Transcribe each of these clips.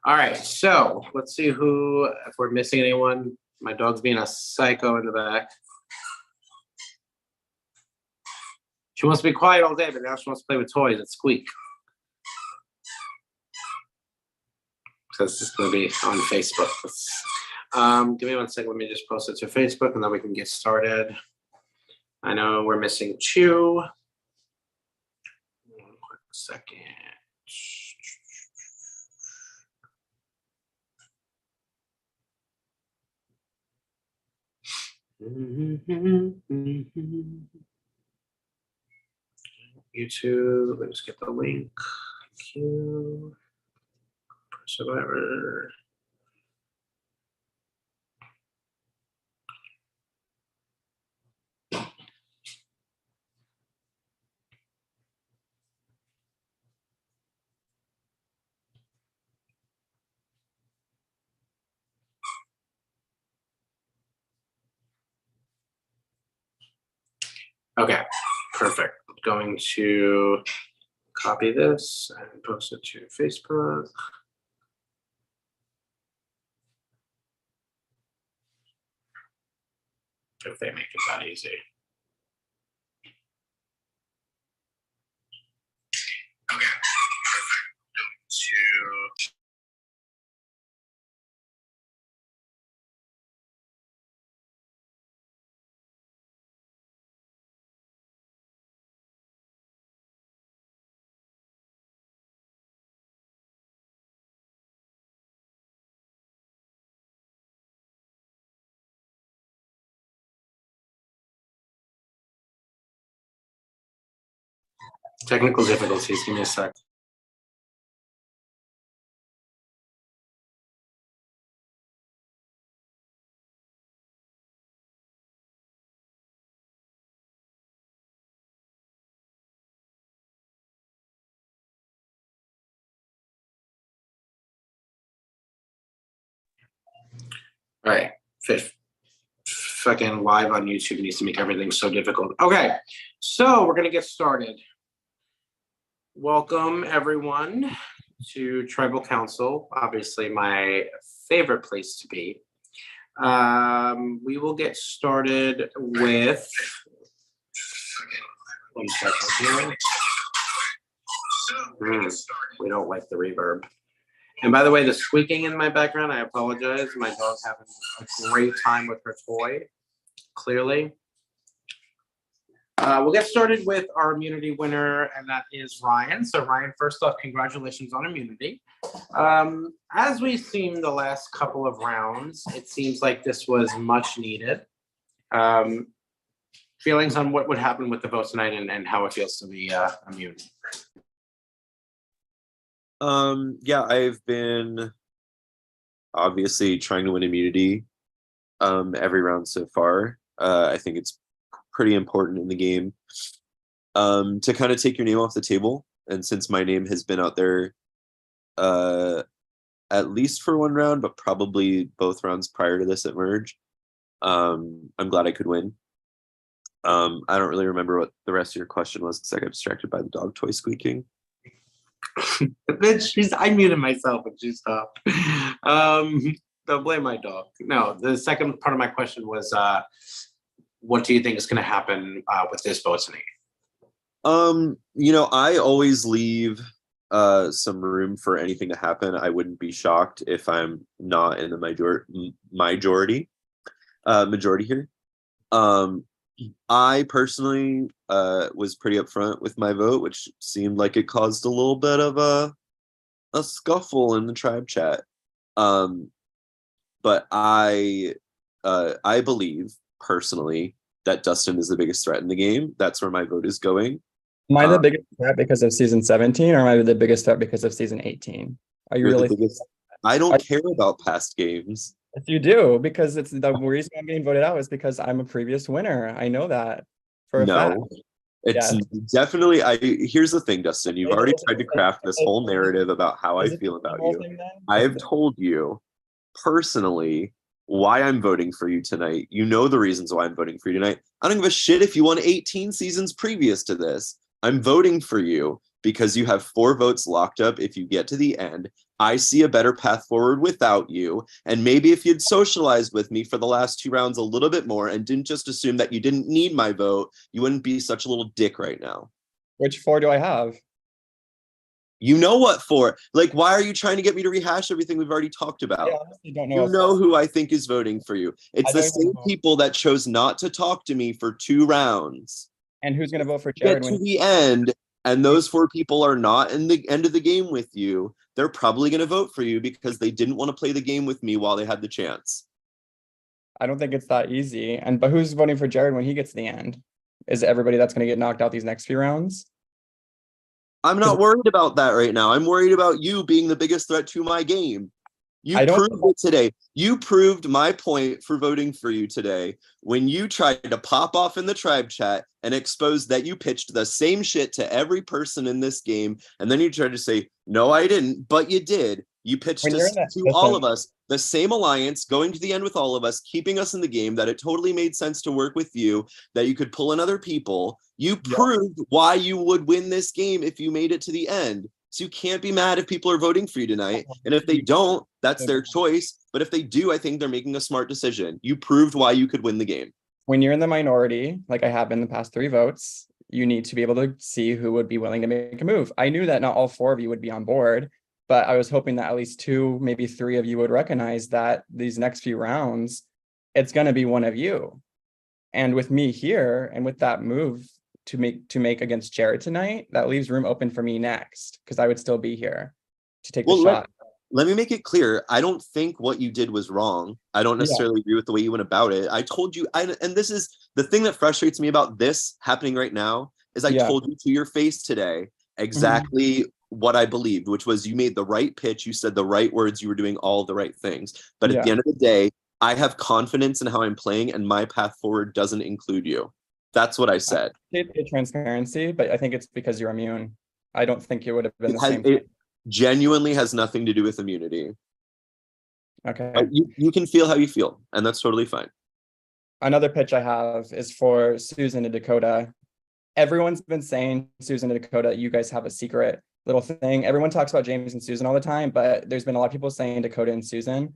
All right, so let's see if we're missing anyone. My dog's being a psycho in the back. She wants to be quiet all day, but now she wants to play with toys and squeak. So it's just going to be on Facebook. Give me 1 second. Let me just post it to Facebook, and then we can get started. I know we're missing 2. 1 quick second. YouTube, let's get the link. Q. Survivor. Okay, perfect. I'm going to copy this and post it to Facebook. If they make it that easy. Okay, perfect. Going to technical difficulties. Give me a sec. All right, fucking live on YouTube needs to make everything so difficult. Okay, so we're gonna get started. Welcome everyone to Tribal Council, obviously my favorite place to be. We will get started with 1 second here. We don't like the reverb. And by the way, the squeaking in my background, I apologize. My dog's having a great time with her toy, clearly. We'll get started with our immunity winner, and that is Ryan. So Ryan, first off, congratulations on immunity. As we've seen the last couple of rounds, it seems like this was much needed. Feelings on what would happen with the vote tonight and how it feels to be immune? Yeah, I've been obviously trying to win immunity every round so far. I think it's pretty important in the game to kind of take your name off the table. And since my name has been out there at least for 1 round, but probably both rounds prior to this at Merge, I'm glad I could win. I don't really remember what the rest of your question was because I got distracted by the dog toy squeaking. I muted myself when she stopped. Don't blame my dog. No, the second part of my question was, what do you think is going to happen with this vote tonight? You know, I always leave some room for anything to happen. I wouldn't be shocked if I'm not in the majority here. I personally was pretty upfront with my vote, which seemed like it caused a little bit of a scuffle in the tribe chat. But I believe personally that Dustin is the biggest threat in the game. That's where my vote is going. Am I the biggest threat because of season 17, or am I the biggest threat because of season 18? Are you really? I don't care about past games. If you do, because it's the reason I'm getting voted out is because I'm a previous winner. I know that for a fact. It's definitely. Here's the thing, Dustin. You've already tried to craft this whole narrative about how I feel about you. I have told you personally why I'm voting for you tonight. You know the reasons why I'm voting for you tonight. I don't give a shit if you won 18 seasons previous to this. I'm voting for you because you have 4 votes locked up if you get to the end. I see a better path forward without you. And maybe if you'd socialized with me for the last 2 rounds a little bit more and didn't just assume that you didn't need my vote, you wouldn't be such a little dick right now. Which 4 do I have? You know what for? Like, why are you trying to get me to rehash everything we've already talked about? I honestly don't know. You know who I think is voting for you. It's the don't even same know. people that chose not to talk to me for 2 rounds. And who's gonna vote for Jared Get to when the end, and those 4 people are not in the end of the game with you. They're probably going to vote for you because they didn't want to play the game with me while they had the chance. I don't think it's that easy. But who's voting for Jared when he gets to the end? Is it everybody that's gonna get knocked out these next few rounds? I'm not worried about that right now. I'm worried about you being the biggest threat to my game. You proved it today. You proved my point for voting for you today when you tried to pop off in the tribe chat and expose that you pitched the same shit to every person in this game. And then you tried to say, no, I didn't, but you did. You pitched to all of us the same alliance, going to the end with all of us, keeping us in the game, that it totally made sense to work with you, that you could pull in other people. You proved why you would win this game if you made it to the end. So you can't be mad if people are voting for you tonight. And if they don't, that's their choice. But if they do, I think they're making a smart decision. You proved why you could win the game. When you're in the minority, like I have been the past 3 votes, you need to be able to see who would be willing to make a move. I knew that not all 4 of you would be on board, but I was hoping that at least 2, maybe 3 of you would recognize that these next few rounds, it's going to be one of you. And with me here and with that move to make against Jared tonight, that leaves room open for me next, because I would still be here to take the shot. Let me make it clear. I don't think what you did was wrong. I don't necessarily agree with the way you went about it. I told you, and this is the thing that frustrates me about this happening right now, is I told you to your face today exactly what I believed, which was you made the right pitch, you said the right words, you were doing all the right things. But at the end of the day, I have confidence in how I'm playing, and my path forward doesn't include you. That's what I said. It's transparency, but I think it's because you're immune. I don't think it would have been the same. It genuinely has nothing to do with immunity. Okay. You can feel how you feel, and that's totally fine. Another pitch I have is for Susan and Dakota. Everyone's been saying, Susan and Dakota, you guys have a secret little thing. Everyone talks about James and Susan all the time, but there's been a lot of people saying Dakota and Susan.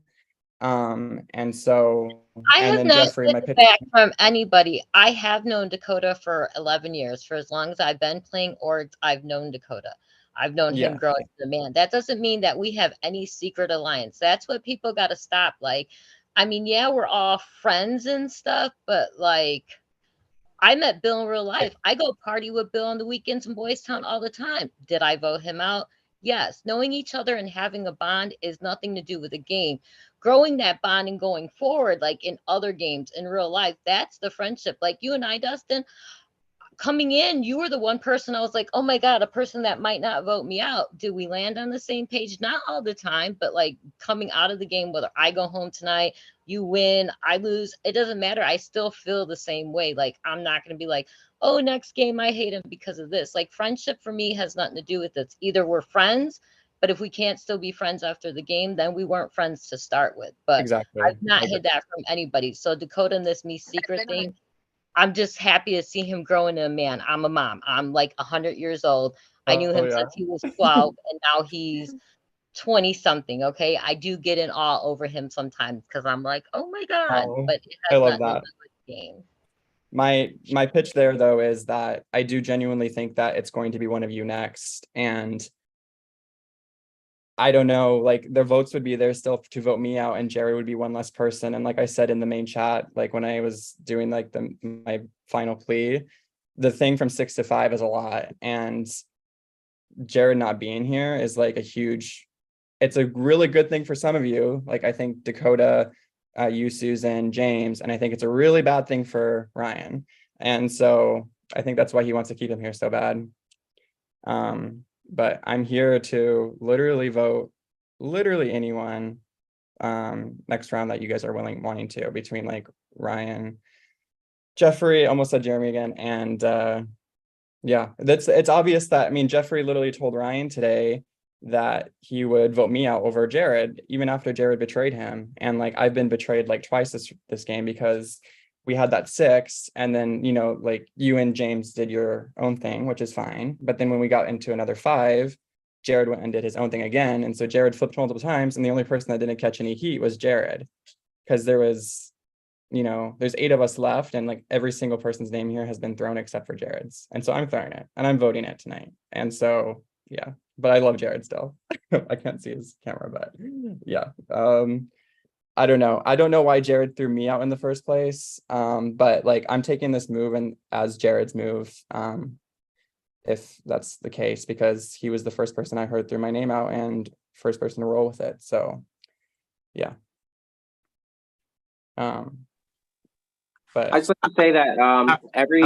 And so I have not heard back from anybody. I have known Dakota for 11 years. For as long as I've been playing orgs, I've known Dakota. I've known him grow into the man. That doesn't mean that we have any secret alliance. That's what people got to stop. Like, I mean, yeah, we're all friends and stuff, but like, I met Bill in real life. I go party with Bill on the weekends in Boys Town all the time. Did I vote him out? Yes. Knowing each other and having a bond is nothing to do with a game. Growing that bond and going forward, like in other games in real life, that's the friendship. Like you and I, Dustin, coming in, you were the one person I was like, oh my God, a person that might not vote me out. Did we land on the same page? Not all the time, but like coming out of the game, whether I go home tonight, you win, I lose, it doesn't matter. I still feel the same way. Like, I'm not going to be like, oh, next game, I hate him because of this. Like, friendship for me has nothing to do with this. Either we're friends, but if we can't still be friends after the game, then we weren't friends to start with. But I've not heard that from anybody. So Dakota and this me secret thing, I'm just happy to see him grow into a man. I'm a mom. I'm like 100 years old. I knew him since he was 12, and now he's 20 something. Okay, I do get in awe over him sometimes because I'm like, oh my God. But it has I love that. Game. My pitch there though is that I do genuinely think that it's going to be one of you next, and I don't know, like the votes would be there still to vote me out, and Jerry would be one less person. And like I said in the main chat, like when I was doing like my final plea, the thing from 6 to 5 is a lot, and Jared not being here is like a huge, it's a really good thing for some of you. Like I think Dakota, you, Susan, James, and I think it's a really bad thing for Ryan. And so I think that's why he wants to keep him here so bad. But I'm here to literally vote literally anyone next round that you guys are wanting to, between like Ryan, Jeffrey, almost said Jeremy again, and yeah, it's obvious that, I mean, Jeffrey literally told Ryan today that he would vote me out over Jared, even after Jared betrayed him. And like I've been betrayed like twice this game, because we had that 6, and then, you know, like you and James did your own thing, which is fine. But then when we got into another 5, Jared went and did his own thing again. And so Jared flipped multiple times, and the only person that didn't catch any heat was Jared, because there was, there's 8 of us left, and like every single person's name here has been thrown except for Jared's. And so I'm throwing it, and I'm voting it tonight. And so, yeah, but I love Jared still. I can't see his camera, but yeah. I don't know. I don't know why Jared threw me out in the first place. But like, I'm taking this move and as Jared's move, if that's the case, because he was the first person I heard threw my name out and first person to roll with it. So yeah. But I just like to say that every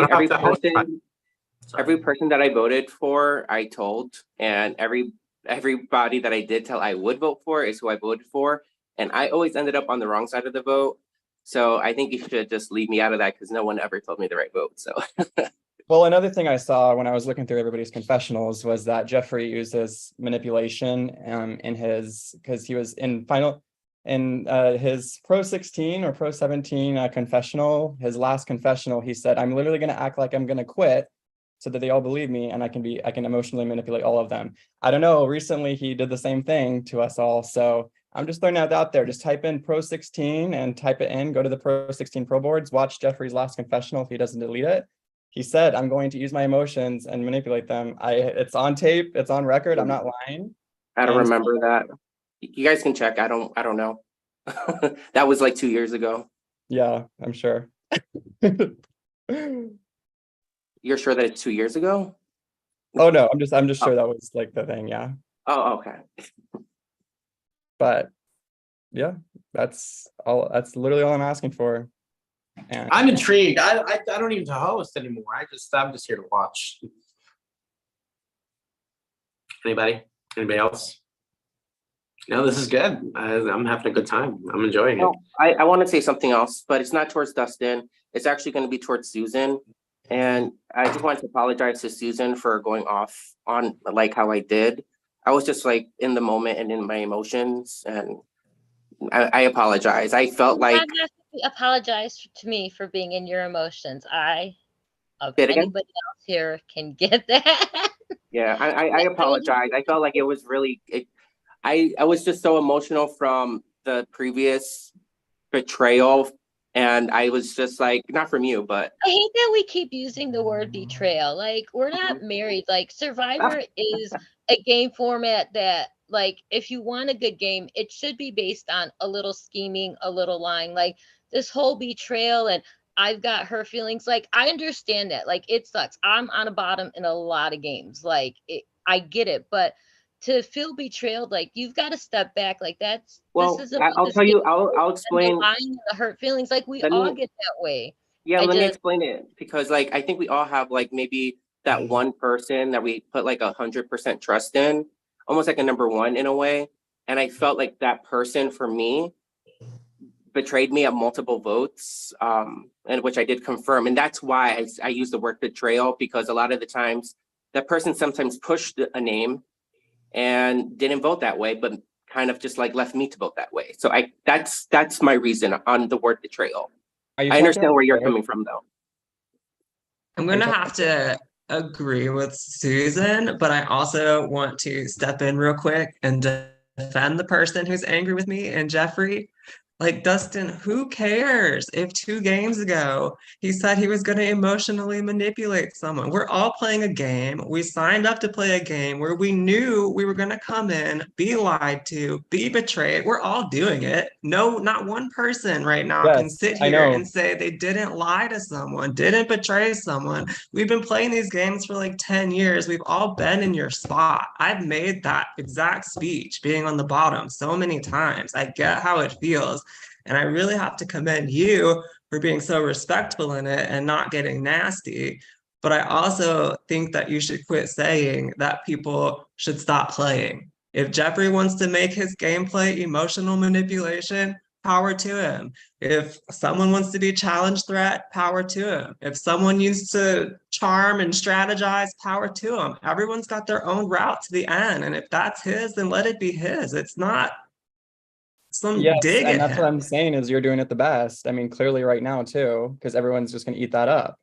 person that I voted for, I told, and everybody that I did tell I would vote for is who I voted for, and I always ended up on the wrong side of the vote. So I think you should just leave me out of that, because no one ever told me the right vote. So. Well, another thing I saw when I was looking through everybody's confessionals was that Jeffrey uses manipulation in his, because he was in his Pro 16 or Pro 17 confessional, his last confessional, he said, I'm literally going to act like I'm going to quit so that they all believe me, and I can emotionally manipulate all of them. I don't know, recently he did the same thing to us all. So I'm just throwing that out there. Just type in Pro 16 and type it in, go to the Pro 16 Pro boards, watch Jeffrey's last confessional if he doesn't delete it. He said, I'm going to use my emotions and manipulate them. It's on tape, it's on record, I'm not lying. I don't remember that. You guys can check. I don't know. That was like 2 years ago. Yeah, I'm sure. You're sure that it's 2 years ago? Oh no, I'm just sure that was like the thing, yeah. Oh, okay. But yeah, that's literally all I'm asking for. And I'm intrigued. I don't even host anymore. I'm just here to watch. Anybody else? No, this is good. I'm having a good time. I'm enjoying it. I want to say something else, but it's not towards Dustin. It's actually going to be towards Susan. And I just wanted to apologize to Susan for going off on like how I did. I was just like in the moment and in my emotions, and I apologize. I felt like apologize to me for being in your emotions. Anybody else here can get that. Yeah, I apologize. I felt like it was really I was just so emotional from the previous betrayal, and I was just like, not from you, but I hate that we keep using the word betrayal. Like, we're not married. Like, Survivor is a game format that, like, if you want a good game, it should be based on a little scheming, a little lying. Like, this whole betrayal and I've got her feelings. Like, I understand that. Like, it sucks. I'm on a bottom in a lot of games. Like, I get it, but to feel betrayed, like, you've got to step back. Like, I'll tell you, I'll explain the lying and the hurt feelings. Like, we all get that way. Yeah, let me explain it, because like I think we all have like maybe that one person that we put like 100% trust in, almost like a number one in a way. And I felt like that person for me betrayed me at multiple votes, and which I did confirm. And that's why I use the word betrayal, because a lot of the times that person sometimes pushed a name and didn't vote that way, but kind of just like left me to vote that way. So that's my reason on the word betrayal. I understand where you're coming from, though. I'm going to have to agree with Susan, but I also want to step in real quick and defend the person who's angry with me and Jeffrey. Like, Dustin, who cares if 2 games ago he said he was going to emotionally manipulate someone? We're all playing a game. We signed up to play a game where we knew we were going to come in, be lied to, be betrayed. We're all doing it. No, not one person right now can sit here and say they didn't lie to someone, didn't betray someone. We've been playing these games for like 10 years. We've all been in your spot. I've made that exact speech being on the bottom so many times. I get how it feels. And I really have to commend you for being so respectful in it and not getting nasty. But I also think that you should quit saying that people should stop playing. If Jeffrey wants to make his gameplay emotional manipulation, power to him. If someone wants to be challenge threat, power to him. If someone needs to charm and strategize, power to him. Everyone's got their own route to the end. And if that's his, then let it be his. It's not dig and that's him. what I'm saying is you're doing it the best. I mean, clearly right now too, because everyone's just gonna eat that up.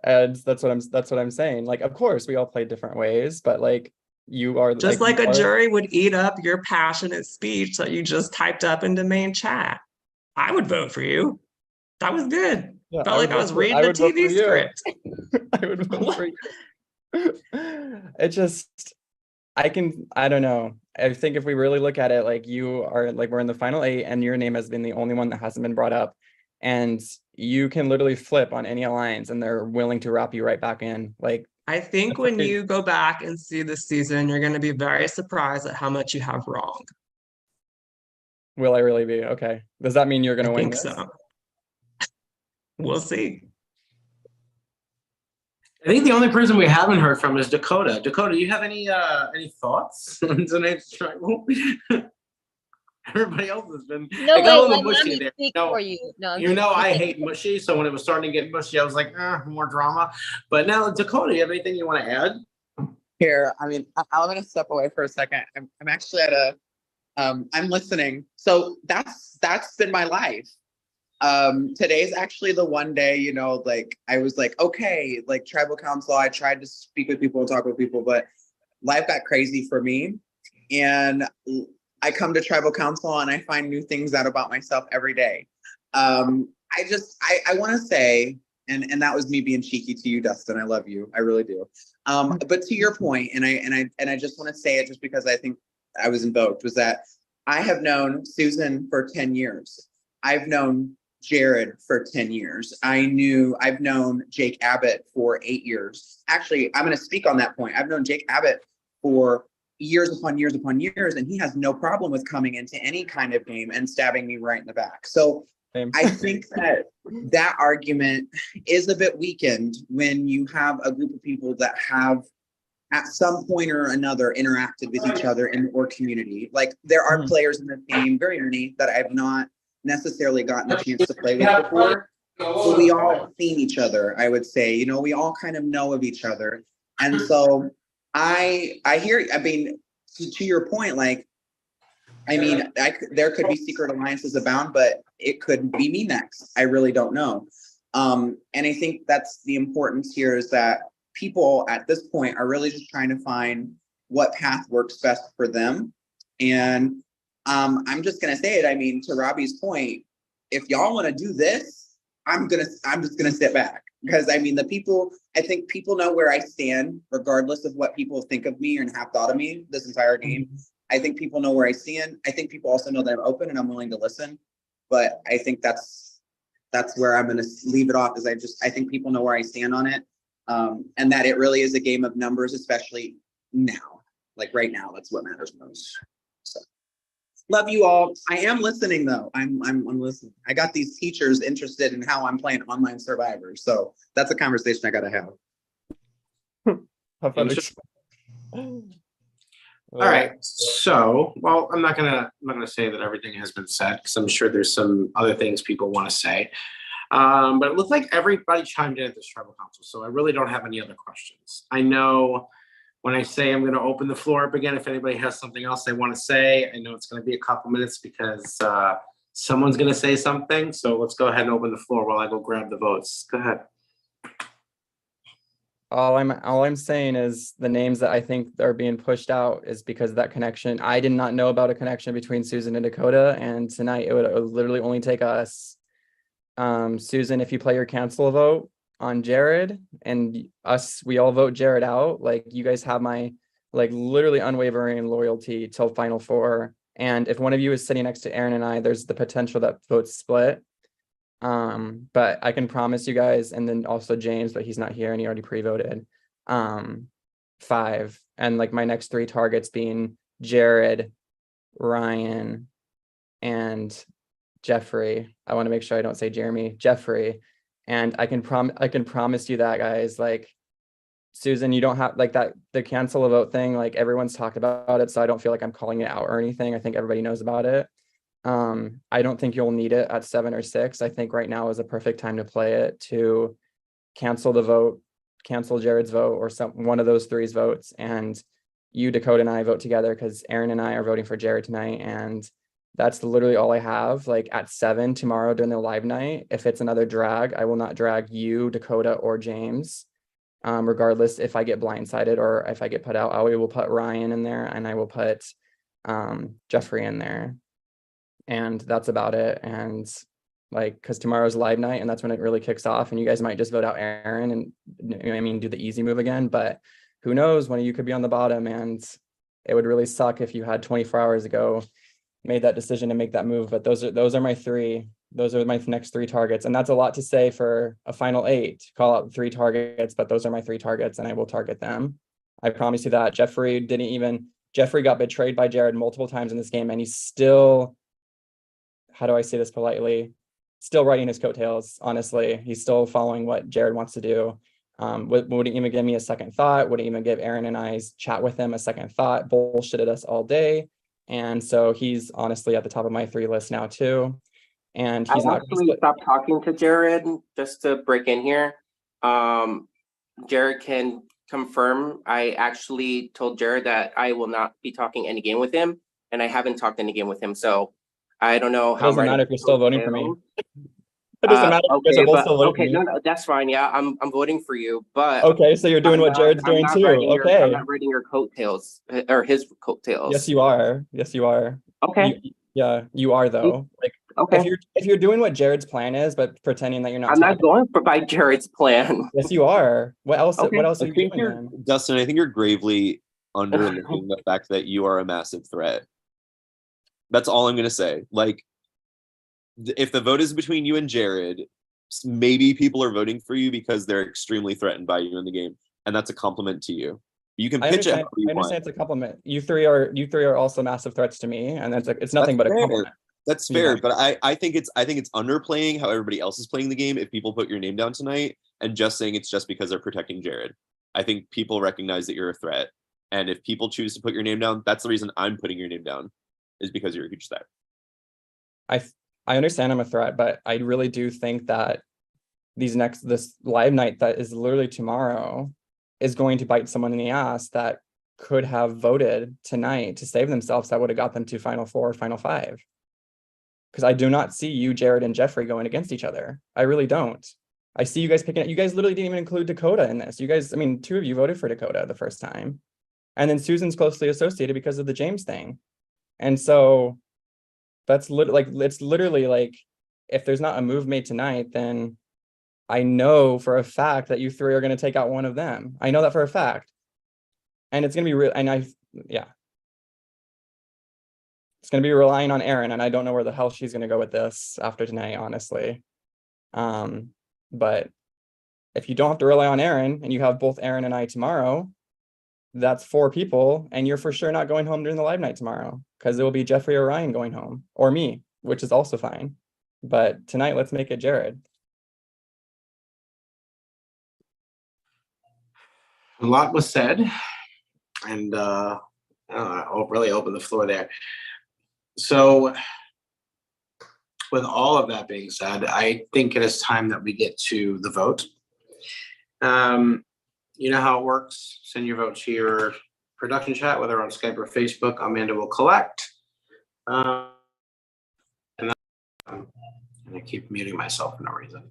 And that's what I'm saying. Like, of course we all play different ways, but like You are Just like you a are- jury would eat up your passionate speech that you just typed up in the main chat. I would vote for you. That was good. Yeah, Felt like I was reading a would vote for TV you. script. I would vote for you. It just, I don't know. I think if we really look at it, like you are, like we're in the final 8 and your name has been the only one that hasn't been brought up. And you can literally flip on any alliance and they're willing to wrap you right back in. Like, I think when you go back and see this season, you're going to be very surprised at how much you have wrong. will I really be? Okay. Does that mean you're going to I win think this? so. We'll see. I think the only person we haven't heard from is Dakota. Dakota, you have any thoughts on tonight's struggle? Everybody else has been. No, I got a little let mushy me there. speak No, for you. No, you know I hate mushy, so when it was starting to get mushy, I was like, more drama. But now, Dakota, you have anything you want to add? Here, I mean, I'm gonna step away for a second. I'm actually at a, I'm listening. So that's been my life. Today's actually the one day, you know, like I was like, okay, like tribal council, I tried to speak with people and talk with people, but life got crazy for me. And I come to tribal council and I find new things out about myself every day. I want to say, and that was me being cheeky to you, Dustin. I love you. I really do. But to your point, and I just want to say it just because I think I was invoked, was that I have known Susan for 10 years. I've known Jared for 10 years. I've known Jake Abbott for 8 years. Actually, I'm going to speak on that point. I've known Jake Abbott for years upon years upon years, and he has no problem with coming into any kind of game and stabbing me right in the back. So I think that argument is a bit weakened when you have a group of people that have at some point or another interacted with each other in the org community. Like there are players in this game, very many, that I've not necessarily gotten a chance to play with before. But we all seen each other, I would say. You know, we all kind of know of each other. And so I hear, I mean, to your point, like, I mean, there could be secret alliances abound, but it could be me next. I really don't know. And I think that's the importance here, is that people at this point are really just trying to find what path works best for them. And I'm just gonna say it. I mean, to Robbie's point, if y'all want to do this, I'm just gonna sit back, because I mean, I think people know where I stand, regardless of what people think of me and have thought of me this entire game. I think people know where I stand. I think people also know that I'm open and I'm willing to listen. But I think that's where I'm going to leave it off, is I think people know where I stand on it. And that it really is a game of numbers, especially now. Like right now, that's what matters most. So love you all. I am listening though. I'm listening. I got these teachers interested in how I'm playing online Survivor. So that's a conversation I gotta have. All right. So, well, I'm not gonna say that everything has been said, because I'm sure there's some other things people want to say. But it looks like everybody chimed in at this tribal council, so I really don't have any other questions. I know when I say I'm going to open the floor up again, if anybody has something else they want to say, I know it's going to be a couple minutes because someone's going to say something. So let's go ahead and open the floor while I go grab the votes. Go ahead. All I'm saying is the names that I think are being pushed out is because of that connection. I did not know about a connection between Susan and Dakota, and tonight it would literally only take us. Susan, if you play your cancel vote on Jared, and us, we all vote Jared out, like you guys have my like literally unwavering loyalty till final 4. And if one of you is sitting next to Aaron and I, there's the potential that votes split. But I can promise you guys, and then also James, but he's not here and he already pre-voted. 5, and like my next 3 targets being Jared, Ryan, and Jeffrey. I want to make sure I don't say Jeremy. Jeffrey. And I can promise you that, guys, like Susan, you don't have like that, the cancel a vote thing, like everyone's talked about it, so I don't feel like I'm calling it out or anything. I think everybody knows about it. I don't think you'll need it at 7 or 6. I think right now is a perfect time to play it, to cancel the vote, cancel Jared's vote, or one of those 3's votes, and you, Dakota, and I vote together, because Aaron and I are voting for Jared tonight, and that's literally all I have. Like at 7 tomorrow during the live night, if it's another drag, I will not drag you, Dakota, or James. regardless if I get blindsided or if I get put out. I will put Ryan in there, and I will put Jeffrey in there, and that's about it. And like, because tomorrow's live night, and that's when it really kicks off, and you guys might just vote out Aaron and, you know, I mean, do the easy move again, but who knows, one of you could be on the bottom, and it would really suck if you had 24 hours ago made that decision to make that move. But those are my three. Those are my next 3 targets. And that's a lot to say for a final 8, call out 3 targets, but those are my 3 targets, and I will target them. I promise you that. Jeffrey got betrayed by Jared multiple times in this game, and he's still, how do I say this politely? Still riding his coattails, honestly. He's still following what Jared wants to do. Wouldn't even give me a second thought, wouldn't even give Aaron and I's chat with him a second thought, bullshitted us all day. And so he's honestly at the top of my 3 list now too. And he's not actually stopped talking to Jared, just to break in here. Jared can confirm. I actually told Jared that I will not be talking any game with him, and I haven't talked any game with him. So I don't know how. It doesn't matter if you're still voting for me. It doesn't matter if you guys are both still voting for me. No, that's fine. Yeah, I'm voting for you, but okay, so you're doing what Jared's doing too. Okay, I'm not riding your coattails or his coattails. Yes, you are. Yes, you are. Okay. Yeah, you are though. Like, okay, if you're doing what Jared's plan is, but pretending that you're not. I'm not going by Jared's plan. Yes, you are. What else? Okay. What else are you doing then? Dustin, I think you're gravely underlooking the fact that you are a massive threat. That's all I'm gonna say. Like, if the vote is between you and Jared, maybe people are voting for you because they're extremely threatened by you in the game, and that's a compliment to you. You can pitch it. I understand it's a compliment. You three are also massive threats to me, and it's nothing but a compliment. That's fair, but I think it's underplaying how everybody else is playing the game if people put your name down tonight and just saying it's just because they're protecting Jared. I think people recognize that you're a threat, and if people choose to put your name down, that's the reason I'm putting your name down, is because you're a huge threat. I understand I'm a threat, but I really do think that this live night that is literally tomorrow is going to bite someone in the ass that could have voted tonight to save themselves. That would have got them to final 4, final 5. Because I do not see you, Jared, and Jeffrey going against each other. I really don't. I see you guys picking it. You guys literally didn't even include Dakota in this. You guys, I mean, 2 of you voted for Dakota the first time. And then Susan's closely associated because of the James thing. And so that's it's literally like, if there's not a move made tonight, then I know for a fact that you 3 are going to take out one of them. I know that for a fact. And it's going to be real. And yeah. It's going to be relying on Erin, and I don't know where the hell she's going to go with this after tonight, honestly. But if you don't have to rely on Erin, and you have both Erin and I tomorrow, that's 4 people, and you're for sure not going home during the live night tomorrow, because it will be Jeffrey or Ryan going home, or me, which is also fine. But tonight, let's make it Jared. A lot was said, and I'll really open the floor there. So with all of that being said, I think it is time that we get to the vote. You know how it works. Send your vote to your production chat, whether on Skype or Facebook. Amanda will collect. And I keep muting myself for no reason.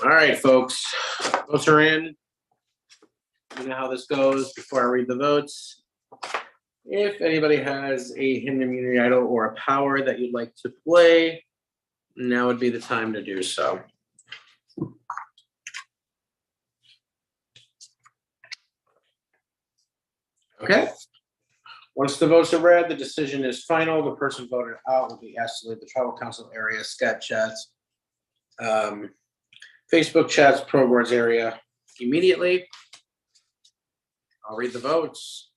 All right, folks. Votes are in. You know how this goes before I read the votes. If anybody has a hidden immunity idol or a power that you'd like to play, now would be the time to do so. Okay. Once the votes are read, the decision is final. The person voted out will be asked to leave the tribal council area, scat chats, Facebook chats, pro boards area immediately. I'll read the votes.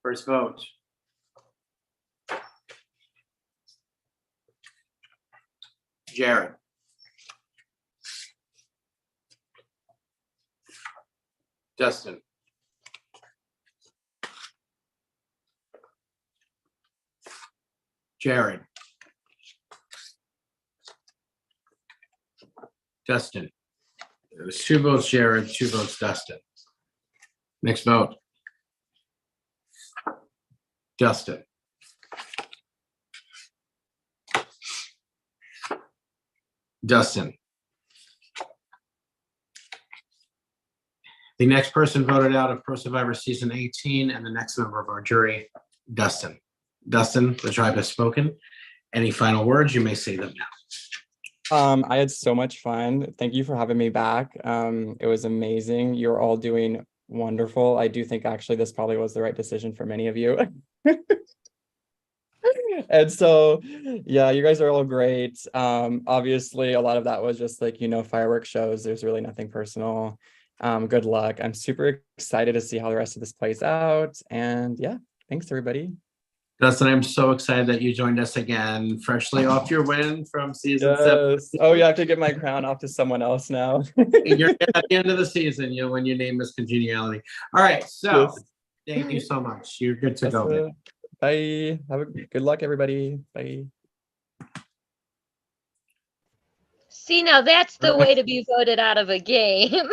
First vote. Jared. Justin. Jared. Justin. It was 2 votes Jared, 2 votes Dustin. Next vote. Justin. Dustin. The next person voted out of Pro Survivor Season 18 and the next member of our jury, Dustin. Dustin, the tribe has spoken. Any final words? You may say them now. I had so much fun. Thank you for having me back. It was amazing. You're all doing wonderful. I do think actually this probably was the right decision for many of you. And so, yeah, you guys are all great. Obviously, a lot of that was just like, fireworks shows. There's really nothing personal. Good luck. I'm super excited to see how the rest of this plays out. And yeah, thanks everybody. Dustin, I'm so excited that you joined us again, freshly off your win from season 7. Oh, yeah, I have to get my crown off to someone else now. You're at the end of the season, when your name is Congeniality. All right, so thank you so much. You're good to go. Bye. Good luck, everybody. Bye. See, now that's the way to be voted out of a game.